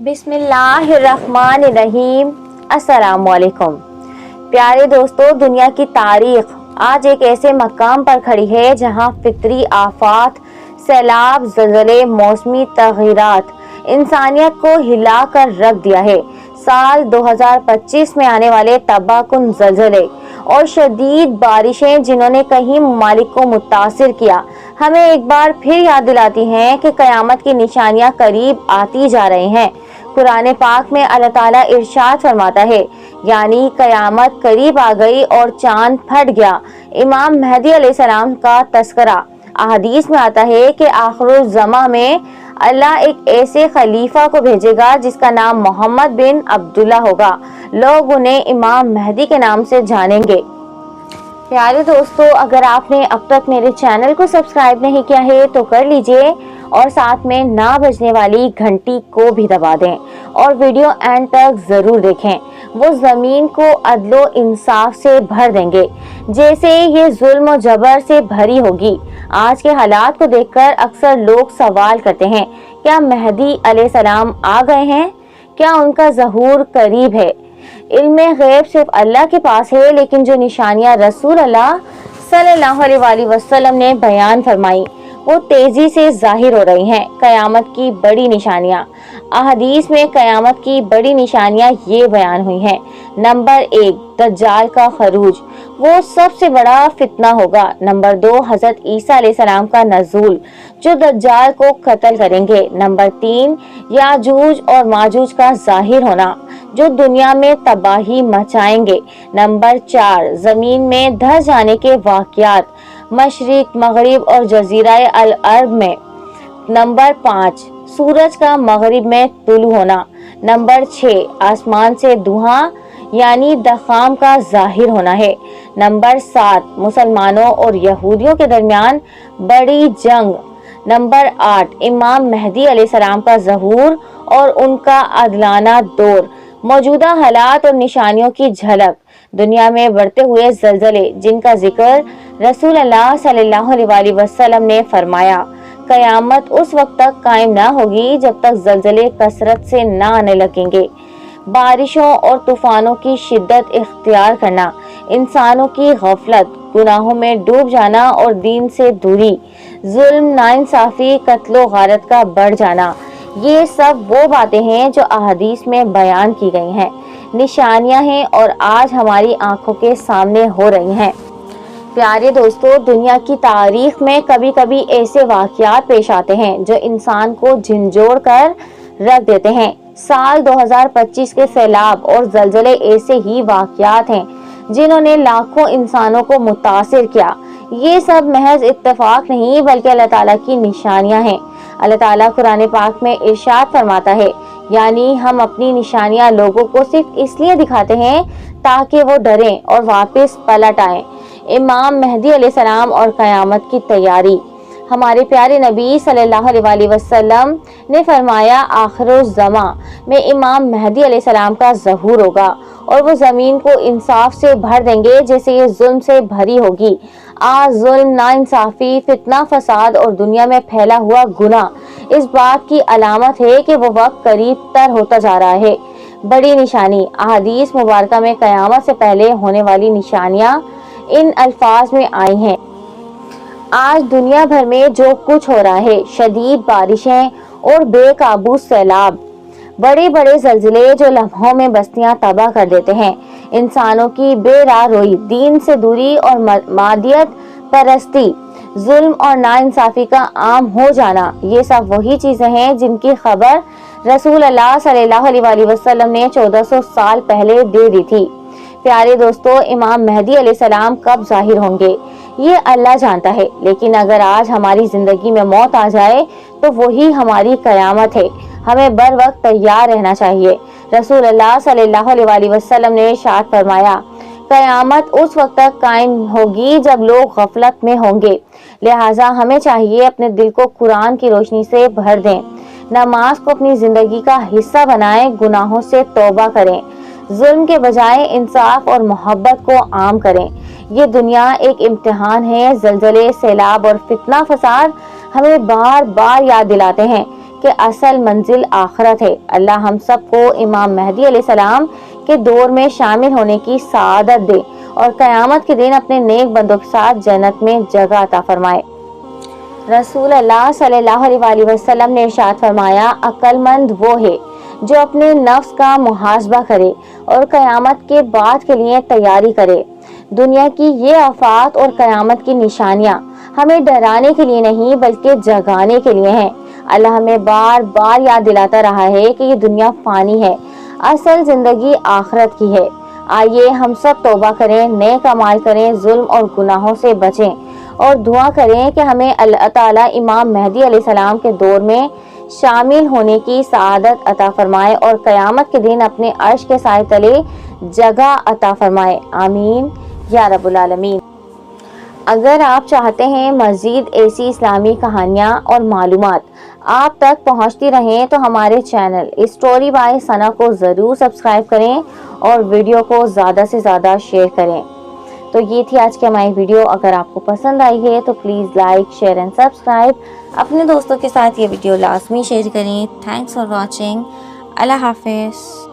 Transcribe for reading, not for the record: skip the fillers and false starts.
बिस्मिल्लाहिर्रहमानिर्रहीम। अस्सलामुअलैकुम। प्यारे दोस्तों, दुनिया की तारीख आज एक ऐसे मकाम पर खड़ी है जहां फितरी आफात, सैलाब, ज़लज़ले, मौसमी तग़यीरात इंसानियत को हिला कर रख दिया है। साल 2025 में आने वाले तबाहकुन ज़लज़ले और शदीद बारिशें जिन्होंने कई ममालिक को मुतासिर किया, हमें एक बार फिर याद दिलाती हैं कि क़यामत की निशानियां करीब आती जा रही हैं। कुरान पाक में अल्लाह ताला इरशाद फरमाता है, यानी क़यामत करीब आ गई और चांद फट गया। इमाम मेहदी अलैहिस्सलाम का तस्करा अहदीस में आता है कि आखिरुल ज़मा में अल्लाह एक ऐसे खलीफा को भेजेगा जिसका नाम मोहम्मद बिन अब्दुल्ला होगा। लोग उन्हें इमाम मेहदी के नाम से जानेंगे। प्यारे दोस्तों, अगर आपने अब तक मेरे चैनल को सब्सक्राइब नहीं किया है तो कर लीजिए और साथ में ना बजने वाली घंटी को भी दबा दें और वीडियो एंड तक जरूर देखें। वो जमीन को अदलो इंसाफ से भर देंगे जैसे ये जुल्म और जबर से भरी होगी। आज के हालात को देखकर अक्सर लोग सवाल करते हैं, क्या मेहदी अलैहिस्सलाम आ गए हैं? क्या उनका ज़हूर करीब है? इल्मे गैब सिर्फ अल्लाह के पास है, लेकिन जो निशानियां रसूल अल्लाह सल्लल्लाहु अलैहि वसल्लम ने बयान फरमाई वो तेजी से जाहिर हो रही हैं। कयामत की बड़ी निशानियां अहदीस में कयामत की बड़ी निशानियां ये बयान हुई हैं। नंबर 1, दज्जाल का खरूज, वो सबसे बड़ा फितना होगा। नंबर 2, हजरत ईसा अलैहिस्सलाम का नज़ूल जो दज्जाल को कत्ल करेंगे। नंबर 3, याजूज और माजूज का जाहिर होना जो दुनिया में तबाही मचाएंगे। नंबर 4, जमीन में धस जाने के वाक़यात मशरिक, मगरिब और जजीरा अल अरब में। नंबर 5, सूरज का मगरिब में तुलू होना। नंबर 6, आसमान से धुआं यानी दखाम का जाहिर होना है। नंबर 7, मुसलमानों और यहूदियों के दरमियान बड़ी जंग। नंबर 8, इमाम मेहदी अलैहिस्सलाम का ज़हूर और उनका अदलाना दौर। मौजूदा हालात और निशानियों की झलक। दुनिया में बढ़ते हुए ज़लज़ले जिनका जिक्र रसूल अल्लाह सल्लल्लाहु अलैहि वसल्लम ने फरमाया। कयामत उस वक्त तक कायम ना होगी जब तक ज़लज़ले कसरत से ना आने लगेंगे। बारिशों और तूफानों की शिद्दत इख्तियार करना, इंसानों की गफलत, गुनाहों में डूब जाना और दीन से दूरी, जुल्म, नाइंसाफी, कत्लो गारत का बढ़ जाना, ये सब वो बातें हैं जो अहदीस में बयान की गई हैं। निशानियां हैं और आज हमारी आंखों के सामने हो रही हैं। प्यारे दोस्तों, दुनिया की तारीख में कभी कभी ऐसे वाक़यात पेश आते हैं जो इंसान को झंझोड़ कर रख देते हैं। साल 2025 के सैलाब और ज़लज़ले ऐसे ही वाक़यात हैं जिन्होंने लाखों इंसानों को मुतासिर किया। ये सब महज इत्तेफाक नहीं बल्कि अल्लाह ताला की निशानियां हैं। अल्लाह ताला कुरान पाक में इरशाद फरमाता है, यानी हम अपनी निशानियां लोगों को सिर्फ इसलिए दिखाते हैं ताकि वो डरें और वापस पलट आएं। इमाम मेहदी अलैहिस्सलाम और क़यामत की तैयारी। हमारे प्यारे नबी सल्लल्लाहु अलैहि वसल्लम ने फरमाया, आखिरुज़्ज़मा में इमाम मेहदी अलैहिस्सलाम का ज़हूर होगा और वो ज़मीन को इंसाफ से भर देंगे जैसे ये जुल्म से भरी होगी। आज जुल्म, नाइंसाफी, फितना, फसाद और दुनिया में फैला हुआ गुनाह इस बात की अलामत है कि वो वक्त करीब तर होता जा रहा है। बड़ी निशानी अहदीस मुबारक में क़यामत से पहले होने वाली निशानियां इन अल्फाज में आई हैं। आज दुनिया भर में जो कुछ हो रहा है, शदीद बारिशें और बेकाबू सैलाब, बड़े बड़े ज़लज़ले जो लम्हों में बस्तियां तबाह कर देते हैं, इंसानों की बेराह रोई, दीन से दूरी और मादियत परस्ती, जुल्म और नाइंसाफी का आम हो जाना, ये सब वही चीज़ें हैं जिनकी खबर रसूल अल्लाह सल्लल्लाहु अलैहि वसल्लम ने 1400 साल पहले दे दी थी। प्यारे दोस्तों, इमाम मेहदी अलैहिस्सलाम कब जाहिर होंगे ये अल्लाह जानता है, लेकिन अगर आज हमारी जिंदगी में मौत आ जाए तो वही हमारी कयामत है। हमें बर वक्त तैयार रहना चाहिए। रसूल अल्लाह सल्लल्लाहु अलैहि वसल्लम ने इरशाद फरमाया, कयामत उस वक्त तक कायम होगी जब लोग गफलत में होंगे। लिहाजा हमें चाहिए अपने दिल को कुरान की रोशनी से भर दें, नमाज को अपनी जिंदगी का हिस्सा बनाएं, गुनाहों से तौबा करें, जुल्म के बजाय इंसाफ और मोहब्बत को आम करें। ये दुनिया एक इम्तिहान है। ज़लज़ले, सैलाब और फितना फसाद हमें बार बार याद दिलाते हैं کہ اصل منزل آخرت ہے۔ اللہ ہم سب کو امام مہدی علیہ السلام کے دور میں شامل ہونے کی سعادت دے اور قیامت کے دن اپنے نیک بندوں کے ساتھ جنت میں جگہ عطا فرمائے۔ رسول اللہ صلی اللہ علیہ وآلہ وسلم نے ارشاد فرمایا، عقل مند وہ ہے جو اپنے نفس کا محاسبہ کرے اور قیامت کے بعد کے لیے تیاری کرے۔ دنیا کی یہ آفات اور قیامت کی نشانیاں ہمیں ڈرانے کے لیے نہیں بلکہ جگانے کے لیے ہیں۔ اللہ ہمیں بار بار یاد دلاتا رہا ہے کہ یہ دنیا فانی ہے، اصل زندگی آخرت کی ہے۔ آئیے ہم سب توبہ کریں، نیک اعمال کریں، ظلم اور گناہوں سے بچیں اور دعا کریں کہ ہمیں اللہ تعالیٰ امام مہدی علیہ السلام کے دور میں شامل ہونے کی سعادت عطا فرمائے اور قیامت کے دن اپنے عرش کے سائے تلے جگہ عطا فرمائے، آمین یا رب العالمین۔ اگر آپ چاہتے ہیں مزید ایسی اسلامی کہانیاں اور معلومات آپ تک پہنچتی رہیں تو ہمارے چینل اسٹوری بائی ثنا کو ضرور سبسکرائب کریں اور ویڈیو کو زیادہ سے زیادہ شیئر کریں۔ تو یہ تھی آج کی ہماری ویڈیو۔ اگر آپ کو پسند آئی ہے تو please like, share and subscribe. اپنے دوستوں کے ساتھ یہ ویڈیو لازمی شیئر کریں۔ Thanks for watching. اللہ حافظ۔